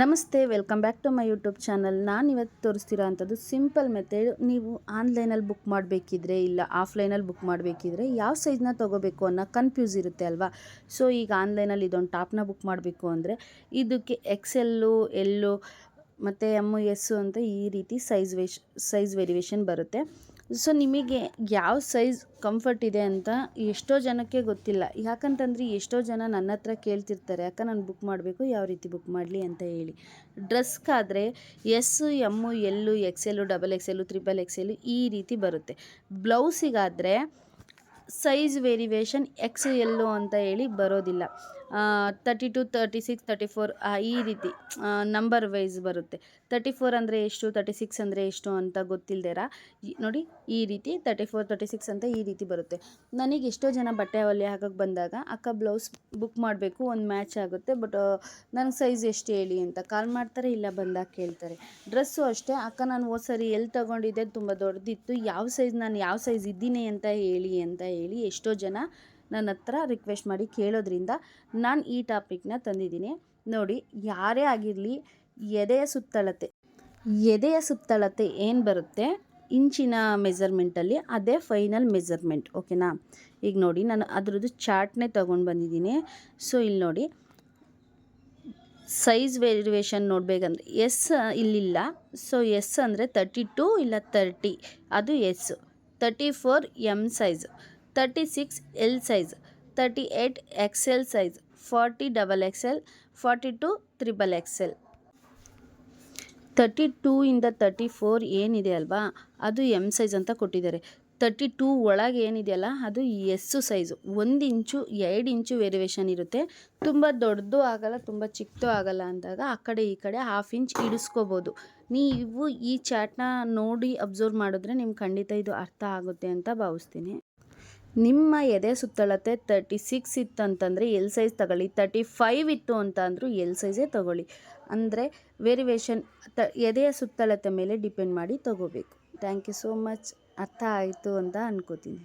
ನಮಸ್ತೆ, welcome back to my YouTube channel. ನಾನು ಇವತ್ತು ತೋರಿಸ್ತಿರೋ ಅಂಥದ್ದು ಸಿಂಪಲ್ ಮೆಥಡ್. ನೀವು ಆನ್ಲೈನಲ್ಲಿ ಬುಕ್ ಮಾಡಬೇಕಿದ್ರೆ ಇಲ್ಲ ಆಫ್ಲೈನಲ್ಲಿ ಬುಕ್ ಮಾಡಬೇಕಿದ್ರೆ ಯಾವ ಸೈಜ್ನ ತೊಗೋಬೇಕು ಅನ್ನೋ ಕನ್ಫ್ಯೂಸ್ ಇರುತ್ತೆ ಅಲ್ವಾ. ಸೊ ಈಗ ಆನ್ಲೈನಲ್ಲಿ ಇದೊಂದು ಟಾಪ್ನ ಬುಕ್ ಮಾಡಬೇಕು ಅಂದರೆ ಇದಕ್ಕೆ XL, L ಮತ್ತು M, S ಅಂತ ಈ ರೀತಿ ಸೈಜ್ ವೇರಿಯೇಷನ್ ಬರುತ್ತೆ. ಸೊ ನಿಮಗೆ ಯಾವ ಸೈಜ್ ಕಂಫರ್ಟ್ ಇದೆ ಅಂತ ಎಷ್ಟೋ ಜನಕ್ಕೆ ಗೊತ್ತಿಲ್ಲ. ಯಾಕಂತಂದ್ರೆ ಎಷ್ಟೋ ಜನ ನನ್ನ ಹತ್ರ ಕೇಳ್ತಿರ್ತಾರೆ, ಅಕ್ಕ ನಾನು ಬುಕ್ ಮಾಡಬೇಕು, ಯಾವ ರೀತಿ ಬುಕ್ ಮಾಡಲಿ ಅಂತ ಹೇಳಿ. ಡ್ರೆಸ್ಗಾದರೆ S, M, L, XL, XXL, XXL ಈ ರೀತಿ ಬರುತ್ತೆ. ಬ್ಲೌಸಿಗಾದರೆ ಸೈಜ್ ವೇರಿಯೇಷನ್ XL ಅಂತ ಹೇಳಿ ಬರೋದಿಲ್ಲ. 32, 36, 34 ಈ ರೀತಿ ನಂಬರ್ ವೈಸ್ ಬರುತ್ತೆ. 34 ಅಂದರೆ ಎಷ್ಟು, 36 ಅಂದರೆ ಎಷ್ಟು ಅಂತ ಗೊತ್ತಿಲ್ದೇರ ನೋಡಿ ಈ ರೀತಿ 34, 36 ಅಂತ ಈ ರೀತಿ ಬರುತ್ತೆ. ನನಗೆ ಎಷ್ಟೋ ಜನ ಬಟ್ಟೆ ಹೊಲಿಗೆ ಹಾಕೋಕ್ಕೆ ಬಂದಾಗ ಅಕ್ಕ ಬ್ಲೌಸ್ ಬುಕ್ ಮಾಡಬೇಕು, ಒಂದು ಮ್ಯಾಚ್ ಆಗುತ್ತೆ, ಬಟ್ ನನಗೆ ಸೈಜ್ ಎಷ್ಟು ಹೇಳಿ ಅಂತ ಕಾಲ್ ಮಾಡ್ತಾರೆ, ಇಲ್ಲ ಬಂದಾಗ ಕೇಳ್ತಾರೆ. ಡ್ರೆಸ್ಸು ಅಷ್ಟೇ, ಅಕ್ಕ ನಾನು ಹೋದ ಸರಿ ಎಲ್ಲಿ ತೊಗೊಂಡಿದ್ದೆ ತುಂಬ ದೊಡ್ಡದಿತ್ತು, ನಾನು ಯಾವ ಸೈಜ್ ಇದ್ದೀನಿ ಅಂತ ಹೇಳಿ ಎಷ್ಟೋ ಜನ ನನ್ನ ಹತ್ರ ರಿಕ್ವೆಸ್ಟ್ ಮಾಡಿ ಕೇಳೋದ್ರಿಂದ ನಾನು ಈ ಟಾಪಿಕ್ನ ತಂದಿದ್ದೀನಿ. ನೋಡಿ, ಯಾರೇ ಆಗಿರಲಿ ಎದೆಯ ಸುತ್ತಳತೆ ಏನು ಬರುತ್ತೆ ಇಂಚಿನ ಮೆಜರ್ಮೆಂಟಲ್ಲಿ, ಅದೇ ಫೈನಲ್ ಮೆಜರ್ಮೆಂಟ್. ಓಕೆನಾ? ಈಗ ನೋಡಿ, ನಾನು ಅದರದ್ದು ಚಾರ್ಟ್ನೇ ತೊಗೊಂಡು ಬಂದಿದ್ದೀನಿ. ಸೊ ಇಲ್ಲಿ ನೋಡಿ, ಸೈಜ್ ವೇರಿಯೇಷನ್ ನೋಡಬೇಕಂದ್ರೆ ಎಸ್ ಇಲ್ಲಿಲ್ಲ. ಸೊ ಎಸ್ ಅಂದರೆ 32 ಇಲ್ಲ 30, ಅದು S. 34 M size, 36 L size, 38 XL size, 40 XXL, 42 XXL. 32 ಇಂದ 34 ಏನಿದೆ ಅಲ್ವಾ, ಅದು M ಸೈಜ್ ಅಂತ ಕೊಟ್ಟಿದ್ದಾರೆ. 32 ಒಳಗೆ ಏನಿದೆಯಲ್ಲ ಅದು ಎಸ್ ಸೈಜು. 1 ಇಂಚು 2 ಇಂಚು ವೇರಿಯೇಷನ್ ಇರುತ್ತೆ. ತುಂಬ ದೊಡ್ಡದು ಆಗಲ್ಲ, ತುಂಬ ಚಿಕ್ಕದು ಆಗಲ್ಲ ಅಂದಾಗ ಆ ಕಡೆ ಈ ಕಡೆ 1/2 ಇಂಚ್ ಇಡಿಸ್ಕೋಬೋದು. ನೀವು ಈ ಚಾರ್ಟ್ನ ನೋಡಿ ಅಬ್ಸರ್ವ್ ಮಾಡಿದ್ರೆ ನಿಮ್ಗೆ ಖಂಡಿತ ಇದು ಅರ್ಥ ಆಗುತ್ತೆ ಅಂತ ಭಾವಿಸ್ತೀನಿ. ನಿಮ್ಮ ಎದೆ ಸುತ್ತಳತೆ 36 ಇತ್ತಂತಂದರೆ ಎಲ್ ಸೈಜ್ ತಗೊಳ್ಳಿ, 35 ಇತ್ತು ಅಂತ ಅಂದರೂ ಎಲ್ ಸೈಜೇ ತಗೊಳ್ಳಿ. ಅಂದರೆ ವೇರಿಯೇಷನ್ ಎದೆಯ ಸುತ್ತಳತೆ ಮೇಲೆ ಡಿಪೆಂಡ್ ಮಾಡಿ ತಗೋಬೇಕು. Thank you so much. ಅರ್ಥ ಆಯಿತು ಅಂತ ಅನ್ಕೋತೀನಿ.